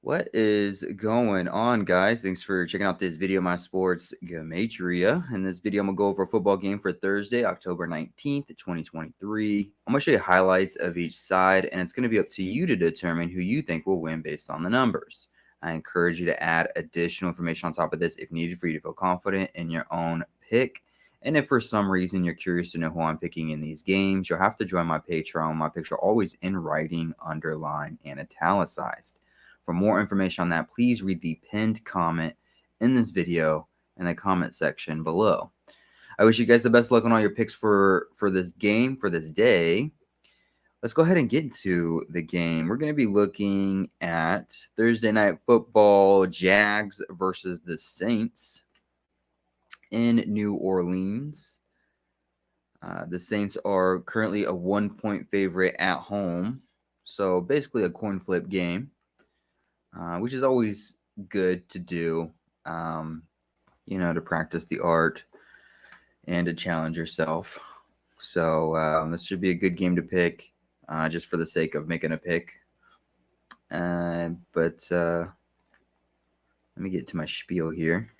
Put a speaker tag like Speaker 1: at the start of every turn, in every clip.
Speaker 1: What is going on, guys? Thanks for checking out this video, My Sports Gematria. In this video, I'm going to go over a football game for Thursday, October 19th, 2023. I'm going to show you highlights of each side, and it's going to be up to you to determine who you think will win based on the numbers. I encourage you to add additional information on top of this if needed for you to feel confident in your own pick. And if for some reason you're curious to know who I'm picking in these games, you'll have to join my Patreon. My picks are always in writing, underlined, and italicized. For more information on that, please read the pinned comment in this video in the comment section below. I wish you guys the best luck on all your picks for this game, for this day. Let's go ahead and get into the game. We're going to be looking at Thursday Night Football, Jags versus the Saints in New Orleans. The Saints are currently a 1-point favorite at home, so basically a coin flip game. Which is always good to do, to practice the art and to challenge yourself. So this should be a good game to pick, just for the sake of making a pick. But let me get to my spiel here.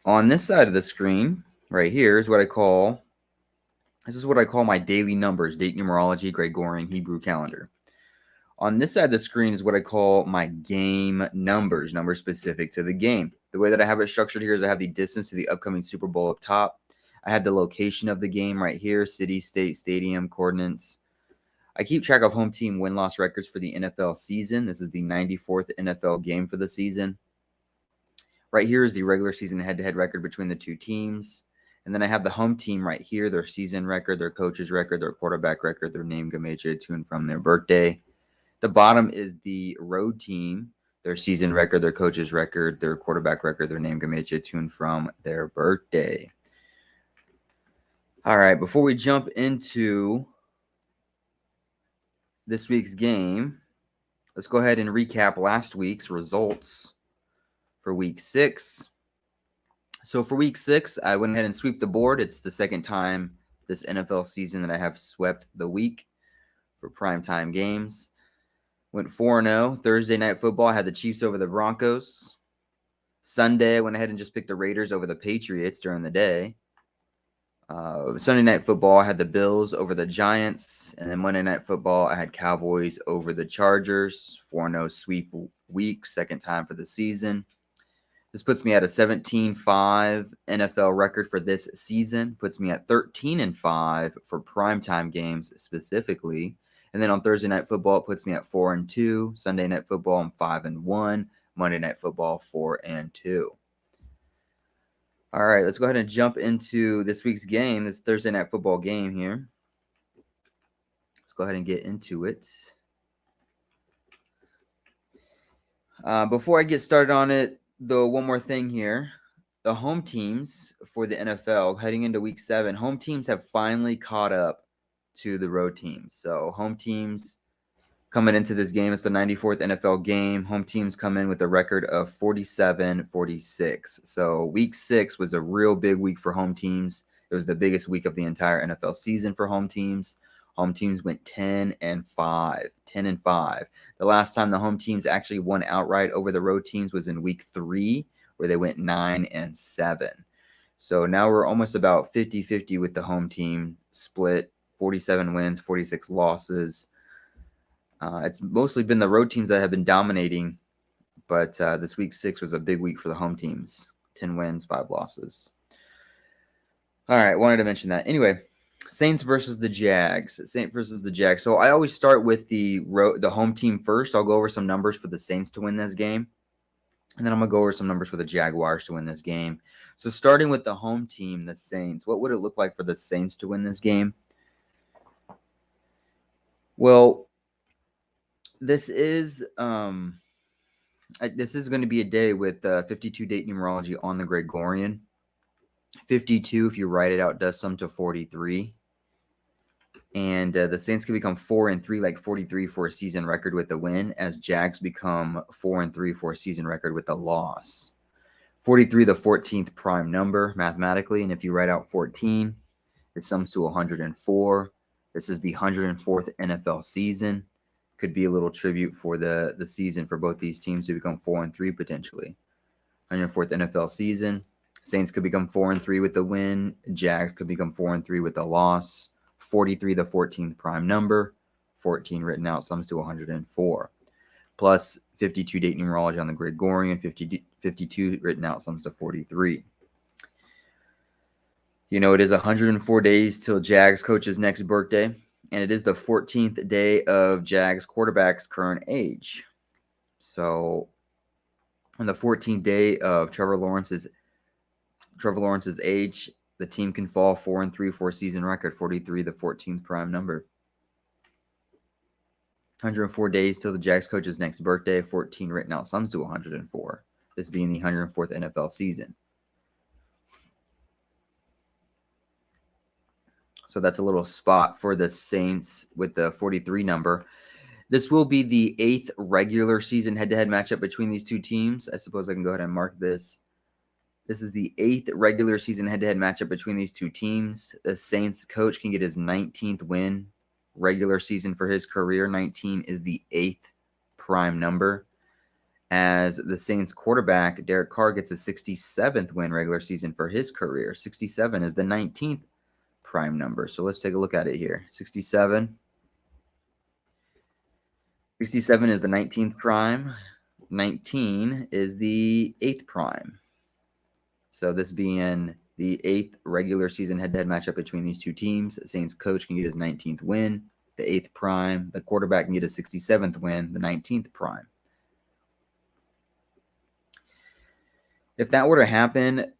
Speaker 1: On this side of the screen, right here, is what I call my daily numbers, date numerology, Gregorian Hebrew calendar. On this side of the screen is what I call my game numbers specific to the game. The way that I have it structured here is I have the distance to the upcoming Super Bowl up top. I have the location of the game right here, city, state, stadium, coordinates. I keep track of home team win-loss records for the NFL season. This is the 94th NFL game for the season. Right here is the regular season head-to-head record between the two teams. And then I have the home team right here, their season record, their coach's record, their quarterback record, their name, Gematria, to and from their birthday. The bottom is the road team, their season record, their coach's record, their quarterback record, their name, Gematria, to and from their birthday. All right, before we jump into this week's game, let's go ahead and recap last week's results for Week 6. So for Week 6, I went ahead and swept the board. It's the second time this NFL season that I have swept the week for primetime games. Went 4-0. Thursday Night Football, I had the Chiefs over the Broncos. Sunday, I went ahead and just picked the Raiders over the Patriots during the day. Sunday Night Football, I had the Bills over the Giants. And then Monday Night Football, I had Cowboys over the Chargers. 4-0 sweep week, second time for the season. This puts me at a 17-5 NFL record for this season. Puts me at 13-5 for primetime games specifically. And then on Thursday Night Football, it puts me at 4-2. Sunday Night Football, I'm 5-1. Monday Night Football, 4-2. All right, let's go ahead and jump into this week's game, this Thursday Night Football game here. Let's go ahead and get into it. Before I get started on it, though, one more thing here. The home teams for the NFL heading into Week 7, home teams have finally caught up to the road teams. So home teams coming into this game, it's the 94th NFL game. Home teams come in with a record of 47-46. So Week 6 was a real big week for home teams. It was the biggest week of the entire NFL season for home teams. Home teams went 10-5. 10-5. The last time the home teams actually won outright over the road teams was in Week 3, where they went 9-7. So now we're almost about 50-50 with the home team split. 47 wins, 46 losses. It's mostly been the road teams that have been dominating, but this Week 6 was a big week for the home teams. 10 wins, 5 losses. All right, wanted to mention that. Anyway, Saints versus the Jags. Saints versus the Jags. So I always start with the home team first. I'll go over some numbers for the Saints to win this game. And then I'm going to go over some numbers for the Jaguars to win this game. So starting with the home team, the Saints, what would it look like for the Saints to win this game? Well, this is going to be a day with 52 date numerology on the Gregorian. 52, if you write it out, does sum to 43. And the Saints can become 4-3, like 43 for a season record with a win, as Jags become 4-3 for a season record with a loss. 43, the 14th prime number mathematically, and if you write out 14, it sums to 104. This is the 104th NFL season. Could be a little tribute for the season for both these teams to become 4-3 potentially. 104th NFL season. Saints could become 4-3 with the win. Jags could become 4-3 with the loss. 43, the 14th prime number. 14 written out sums to 104. Plus 52 date numerology on the Gregorian. 52 written out sums to 43. You know, it is 104 days till Jags coach's next birthday, and it is the 14th day of Jags quarterback's current age. So, on the 14th day of Trevor Lawrence's age, the team can fall 4-3 for a season record. 43, the 14th prime number. 104 days till the Jags coach's next birthday. 14 written out sums to 104. This being the 104th NFL season. So that's a little spot for the Saints with the 43 number. This will be the 8th regular season head-to-head matchup between these two teams. I suppose I can go ahead and mark this. This is the 8th regular season head-to-head matchup between these two teams. The Saints coach can get his 19th win regular season for his career. 19 is the 8th prime number. As the Saints quarterback, Derek Carr, gets a 67th win regular season for his career. 67 is the 19th prime number. So let's take a look at it here. 67. 67 is the 19th prime. 19 is the 8th prime. So this being the 8th regular season head-to-head matchup between these two teams, Saints coach can get his 19th win, the 8th prime. The quarterback can get a 67th win, the 19th prime. If that were to happen,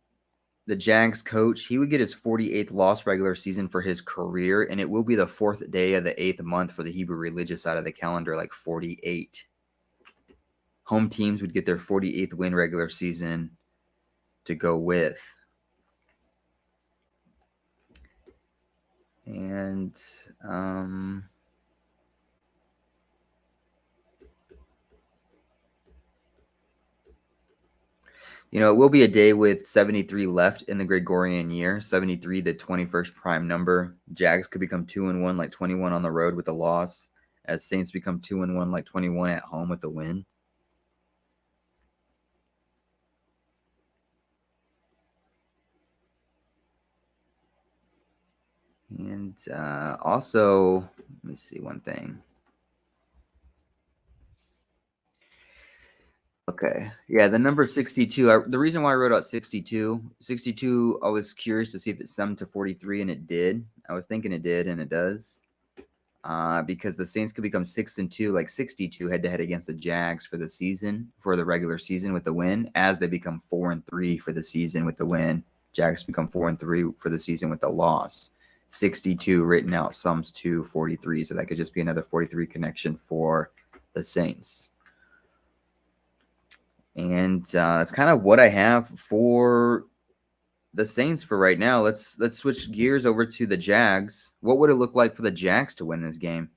Speaker 1: the Jags coach, he would get his 48th loss regular season for his career, and it will be the 4th day of the 8th month for the Hebrew religious side of the calendar, like 48. Home teams would get their 48th win regular season to go with. And you know, it will be a day with 73 left in the Gregorian year. 73, the 21st prime number. Jags could become 2-1, like 21 on the road with a loss, as Saints become 2-1, like 21 at home with the win. And also, let me see one thing. Okay. Yeah, the number 62. The reason why I wrote out 62, I was curious to see if it summed to 43, and it did. I was thinking it did, and it does. Because the Saints could become 6-2, like 62 head-to-head against the Jags for the season, for the regular season with the win, as they become 4-3 for the season with the win. Jags become 4-3 for the season with the loss. 62 written out sums to 43, so that could just be another 43 connection for the Saints. And that's kind of what I have for the Saints for right now. Let's switch gears over to the Jags. What would it look like for the Jags to win this game?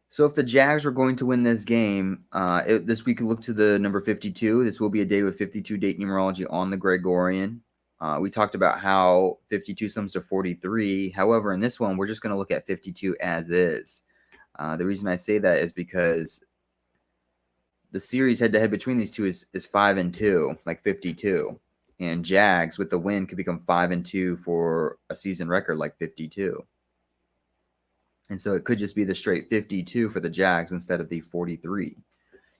Speaker 1: So if the Jags were going to win this game, this week, look to the number 52. This will be a day with 52 date numerology on the Gregorian. We talked about how 52 sums to 43. However, in this one, we're just going to look at 52 as is. The reason I say that is because the series head-to-head between these two is 5-2, like 52. And Jags, with the win, could become 5-2 for a season record like 52. And so it could just be the straight 52 for the Jags instead of the 43.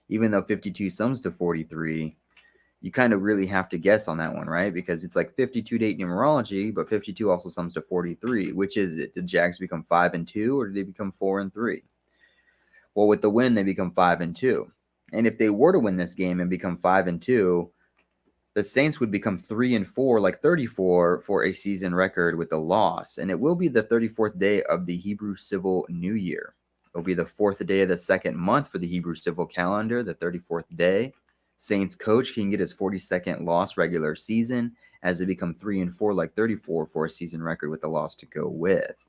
Speaker 1: Even though 52 sums to 43, you kind of really have to guess on that one, right? Because it's like 52 date numerology, but 52 also sums to 43. Which is it? Did Jags become 5-2, or did they become 4-3? Well, with the win, they become 5-2. And if they were to win this game and become 5-2, the Saints would become 3-4, like 34, for a season record with a loss. And it will be the 34th day of the Hebrew Civil New Year. It'll be the 4th day of the 2nd month for the Hebrew Civil calendar, the 34th day. Saints coach can get his 42nd loss regular season as they become 3-4, like 34, for a season record with a loss to go with.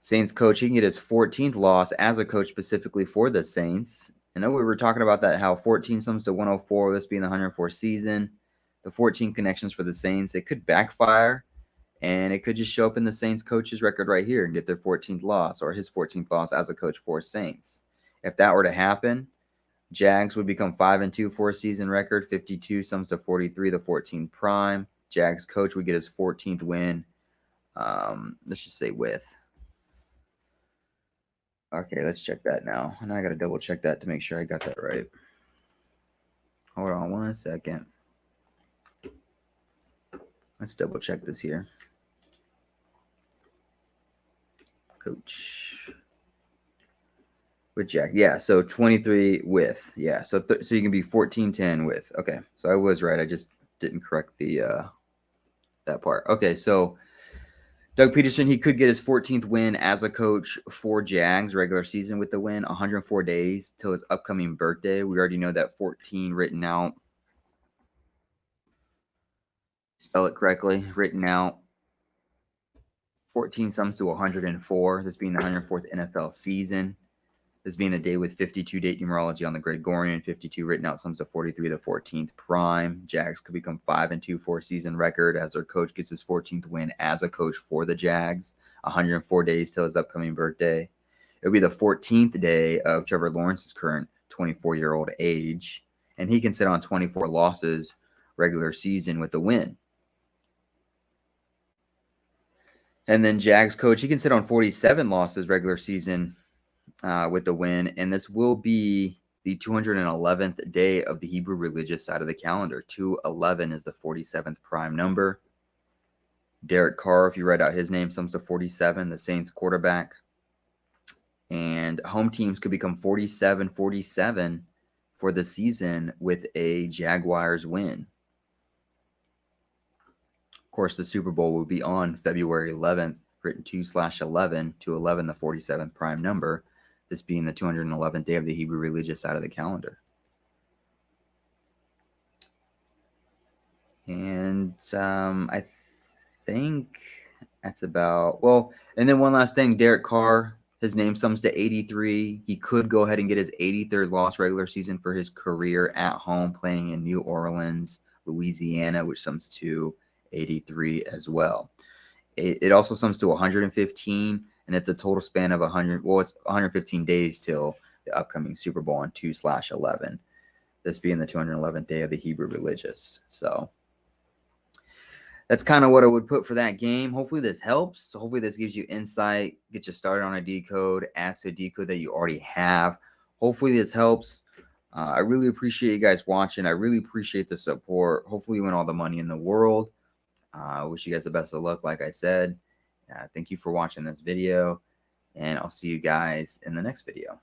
Speaker 1: Saints coach, he can get his 14th loss as a coach specifically for the Saints. I know we were talking about that, how 14 sums to 104, this being the 104 season. The 14 connections for the Saints, it could backfire And it could just show up in the Saints coach's record right here and get their 14th loss or his 14th loss as a coach for Saints. If that were to happen, Jags would become 5-2 for a season record. 52 sums to 43, the 14 prime. Jags coach would get his 14th win. Let's just say with. Okay, let's check that now. And I got to double check that to make sure I got that right. Hold on 1 second. Let's double check this here. Coach with Jack. Yeah, so 23 with. Yeah, so so you can be 14-10 with. Okay, so I was right. I just didn't correct the that part. Okay, so Doug Peterson, he could get his 14th win as a coach for Jags regular season with the win. 104 days till his upcoming birthday. We already know that 14 written out. Spell it correctly. Written out. 14 sums to 104. This being the 104th NFL season. This being a day with 52 date numerology on the Gregorian, 52 written out sums to 43, the 14th prime. Jags could become 5-2 for a season record as their coach gets his 14th win as a coach for the Jags. 104 days till his upcoming birthday. It'll be the 14th day of Trevor Lawrence's current 24-year-old age, and he can sit on 24 losses regular season with the win. And then Jags coach, he can sit on 47 losses regular season with the win, and this will be the 211th day of the Hebrew religious side of the calendar. 211 is the 47th prime number. Derek Carr, if you write out his name, sums to 47, the Saints quarterback. And home teams could become 47-47 for the season with a Jaguars win. Of course, the Super Bowl will be on February 11th, written 2/11 to 11, the 47th prime number. This being the 211th day of the Hebrew religious side of the calendar. And I think that's about, well, and then one last thing, Derek Carr, his name sums to 83. He could go ahead and get his 83rd loss regular season for his career at home, playing in New Orleans, Louisiana, which sums to 83 as well. It also sums to 115, and it's a total span of 100. Well, it's 115 days till the upcoming Super Bowl on 2/11. This being the 211th day of the Hebrew religious. So that's kind of what I would put for that game. Hopefully this helps. Hopefully this gives you insight, get you started on a decode, adds to a decode that you already have. Hopefully this helps. I really appreciate you guys watching. I really appreciate the support. Hopefully you win all the money in the world. I wish you guys the best of luck, like I said. Thank you for watching this video, and I'll see you guys in the next video.